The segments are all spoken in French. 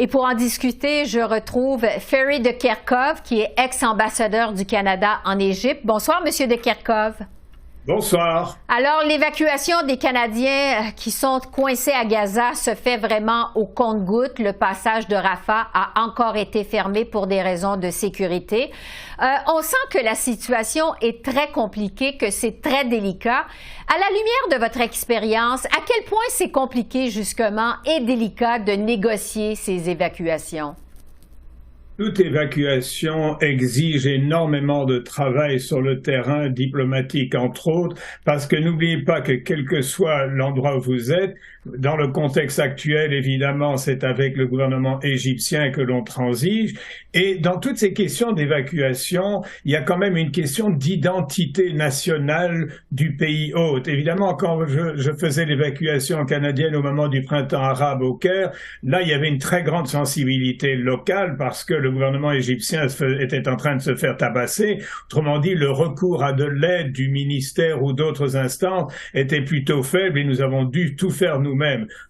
Et pour en discuter, je retrouve Ferry de Kerkhove, qui est ex-ambassadeur du Canada en Égypte. Bonsoir, Monsieur de Kerkhove. Bonsoir. Alors, l'évacuation des Canadiens qui sont coincés à Gaza se fait vraiment au compte-gouttes. Le passage de Rafah a encore été fermé pour des raisons de sécurité. On sent que la situation est très compliquée, que c'est très délicat. À la lumière de votre expérience, à quel point c'est compliqué justement et délicat de négocier ces évacuations? Toute évacuation exige énormément de travail sur le terrain diplomatique, entre autres, parce que n'oubliez pas que quel que soit l'endroit où vous êtes, dans le contexte actuel, évidemment, c'est avec le gouvernement égyptien que l'on transige. Et dans toutes ces questions d'évacuation, il y a quand même une question d'identité nationale du pays hôte. Évidemment, quand je faisais l'évacuation canadienne au moment du printemps arabe au Caire, là, il y avait une très grande sensibilité locale parce que le gouvernement égyptien était en train de se faire tabasser. Autrement dit, le recours à de l'aide du ministère ou d'autres instances était plutôt faible et nous avons dû tout faire nous-mêmes.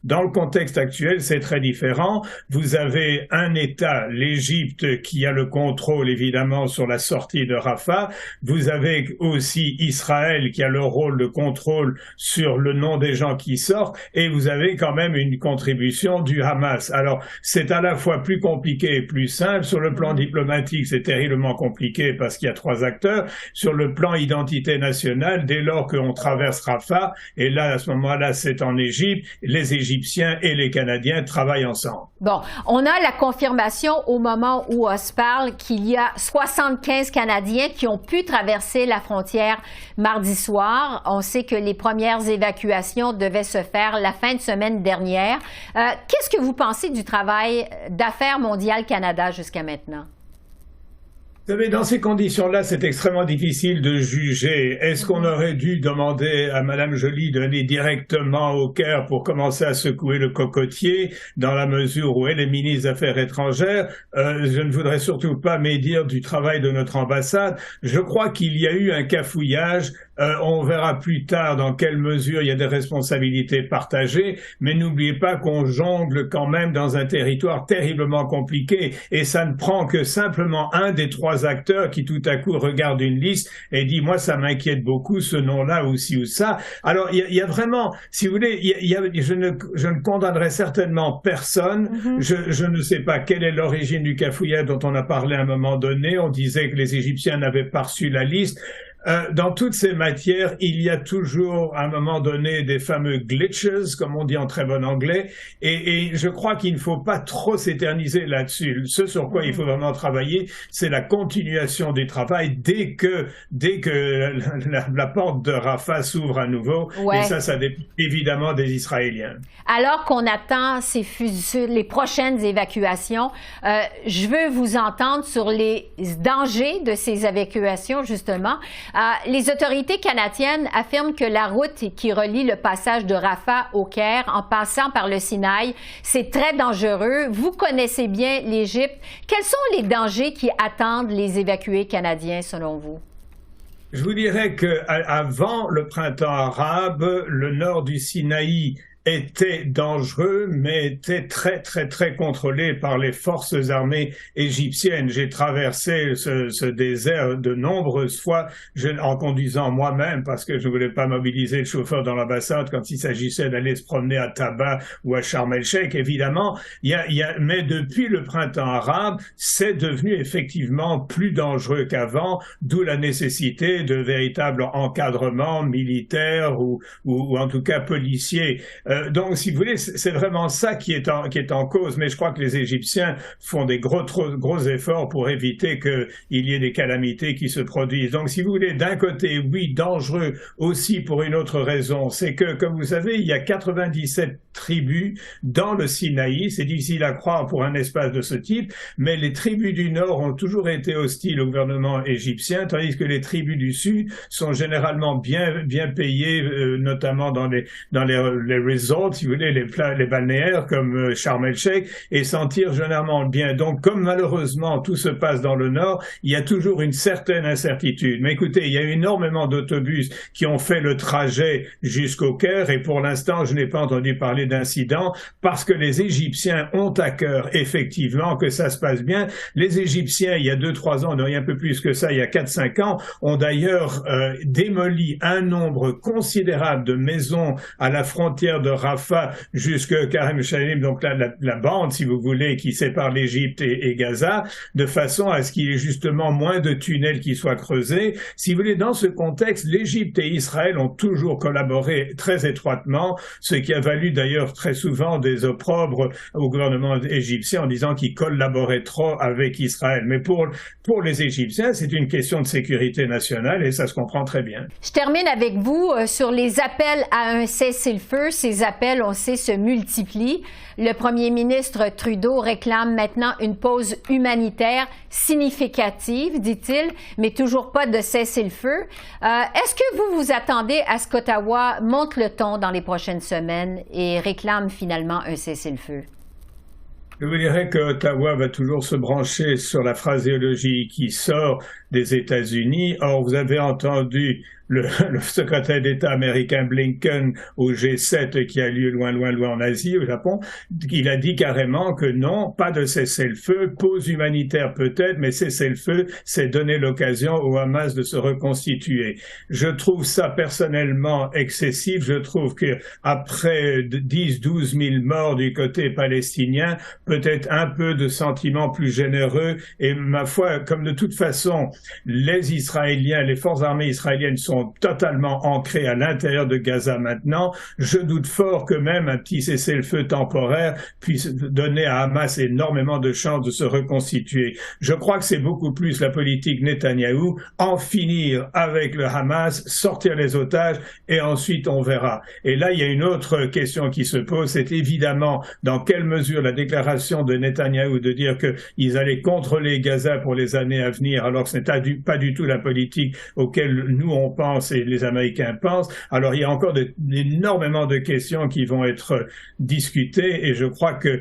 Dans le contexte actuel, c'est très différent. Vous avez un État, l'Égypte, qui a le contrôle évidemment sur la sortie de Rafah. Vous avez aussi Israël qui a le rôle de contrôle sur le nom des gens qui sortent et vous avez quand même une contribution du Hamas. Alors, c'est à la fois plus compliqué et plus simple. Sur le plan diplomatique, c'est terriblement compliqué parce qu'il y a trois acteurs. Sur le plan identité nationale, dès lors qu'on traverse Rafah, et là, à ce moment-là, c'est en Égypte, les Égyptiens et les Canadiens travaillent ensemble. Bon, on a la confirmation au moment où on se parle qu'il y a 75 Canadiens qui ont pu traverser la frontière mardi soir. On sait que les premières évacuations devaient se faire la fin de semaine dernière. Qu'est-ce que vous pensez du travail d'Affaires mondiales Canada jusqu'à maintenant? Vous savez, dans ces conditions-là, c'est extrêmement difficile de juger. Est-ce qu'on aurait dû demander à Mme Joly d'aller directement au Caire pour commencer à secouer le cocotier, dans la mesure où elle est ministre des Affaires étrangères? Je ne voudrais surtout pas médire du travail de notre ambassade. Je crois qu'il y a eu un cafouillage. On verra plus tard dans quelle mesure il y a des responsabilités partagées, mais n'oubliez pas qu'on jongle quand même dans un territoire terriblement compliqué et ça ne prend que simplement un des trois acteurs qui tout à coup regarde une liste et dit « moi ça m'inquiète beaucoup ce nom-là ou ci ou ça ». Alors il y a vraiment, si vous voulez, je ne condamnerai certainement personne. Je ne sais pas quelle est l'origine du cafouillage dont on a parlé à un moment donné. On disait que les Égyptiens n'avaient pas reçu la liste. Dans toutes ces matières, il y a toujours, à un moment donné, des fameux glitches, comme on dit en très bon anglais, et je crois qu'il ne faut pas trop s'éterniser là-dessus. Ce sur quoi il faut vraiment travailler, c'est la continuation du travail dès que la porte de Rafah s'ouvre à nouveau, et ça dépend évidemment des Israéliens. Alors qu'on attend les prochaines évacuations, je veux vous entendre sur les dangers de ces évacuations, justement. Les autorités canadiennes affirment que la route qui relie le passage de Rafah au Caire en passant par le Sinaï, c'est très dangereux. Vous connaissez bien l'Égypte. Quels sont les dangers qui attendent les évacués canadiens, selon vous? Je vous dirais qu'avant le printemps arabe, le nord du Sinaï était dangereux, mais était très, très, très contrôlé par les forces armées égyptiennes. J'ai traversé ce désert de nombreuses fois en conduisant moi-même parce que je ne voulais pas mobiliser le chauffeur dans l'ambassade quand il s'agissait d'aller se promener à Taba ou à Sharm el-Sheikh, évidemment. Mais depuis le printemps arabe, c'est devenu effectivement plus dangereux qu'avant, d'où la nécessité de véritables encadrements militaires ou en tout cas policiers. Donc, si vous voulez, c'est vraiment ça qui est en cause. Mais je crois que les Égyptiens font des gros efforts pour éviter qu'il y ait des calamités qui se produisent. Donc, si vous voulez, d'un côté, oui, dangereux aussi pour une autre raison. C'est que, comme vous savez, il y a 97 tribus dans le Sinaï. C'est difficile à croire pour un espace de ce type, mais les tribus du Nord ont toujours été hostiles au gouvernement égyptien, tandis que les tribus du Sud sont généralement bien payées, notamment dans les les autres, si vous voulez, les balnéaires comme Sharm el-Sheikh et sentir généralement bien. Donc, comme malheureusement tout se passe dans le nord, il y a toujours une certaine incertitude. Mais écoutez, il y a énormément d'autobus qui ont fait le trajet jusqu'au Caire et pour l'instant, je n'ai pas entendu parler d'incident parce que les Égyptiens ont à cœur effectivement que ça se passe bien. Les Égyptiens, il y a 2-3 ans, non, il y a un peu plus que ça, il y a 4-5 ans, ont d'ailleurs démoli un nombre considérable de maisons à la frontière de Rafah jusque Karem Shalim, donc la bande, si vous voulez, qui sépare l'Égypte et Gaza, de façon à ce qu'il y ait justement moins de tunnels qui soient creusés. Si vous voulez, dans ce contexte, l'Égypte et Israël ont toujours collaboré très étroitement, ce qui a valu d'ailleurs très souvent des opprobres au gouvernement égyptien en disant qu'il collaborait trop avec Israël. Mais pour les Égyptiens, c'est une question de sécurité nationale et ça se comprend très bien. Je termine avec vous sur les appels à un cessez-le-feu. Ces appels, on sait, se multiplient. Le premier ministre Trudeau réclame maintenant une pause humanitaire significative, dit-il, mais toujours pas de cessez-le-feu. Est-ce que vous vous attendez à ce qu'Ottawa monte le ton dans les prochaines semaines et réclame finalement un cessez-le-feu? Je vous dirais que Ottawa va toujours se brancher sur la phraséologie qui sort des États-Unis. Or, vous avez entendu le secrétaire d'État américain Blinken au G7 qui a lieu loin en Asie, au Japon. Il a dit carrément que non, pas de cessez-le-feu, pause humanitaire peut-être, mais cessez-le-feu, c'est donner l'occasion au Hamas de se reconstituer. Je trouve ça personnellement excessif. Je trouve que après 10-12 000 morts du côté palestinien, peut-être un peu de sentiments plus généreux et ma foi, comme de toute façon, les Israéliens, les forces armées israéliennes sont totalement ancrées à l'intérieur de Gaza maintenant, je doute fort que même un petit cessez-le-feu temporaire puisse donner à Hamas énormément de chances de se reconstituer. Je crois que c'est beaucoup plus la politique Netanyahou, en finir avec le Hamas, sortir les otages et ensuite on verra. Et là, il y a une autre question qui se pose, c'est évidemment dans quelle mesure la déclaration de Netanyahou de dire qu'ils allaient contrôler Gaza pour les années à venir, alors que ce n'est pas du tout la politique auquel nous on pense et les Américains pensent. Alors il y a encore énormément de questions qui vont être discutées et je crois que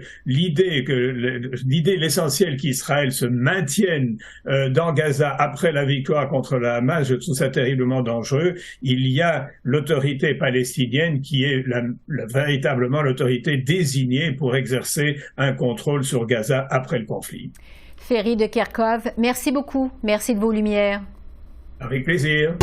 l'essentiel qu'Israël se maintienne dans Gaza après la victoire contre le Hamas, je trouve ça terriblement dangereux. Il y a l'autorité palestinienne qui est véritablement l'autorité désignée pour exercer un contrôle sur Gaza après le conflit. Ferry de Kerkhove, merci beaucoup. Merci de vos lumières. Avec plaisir.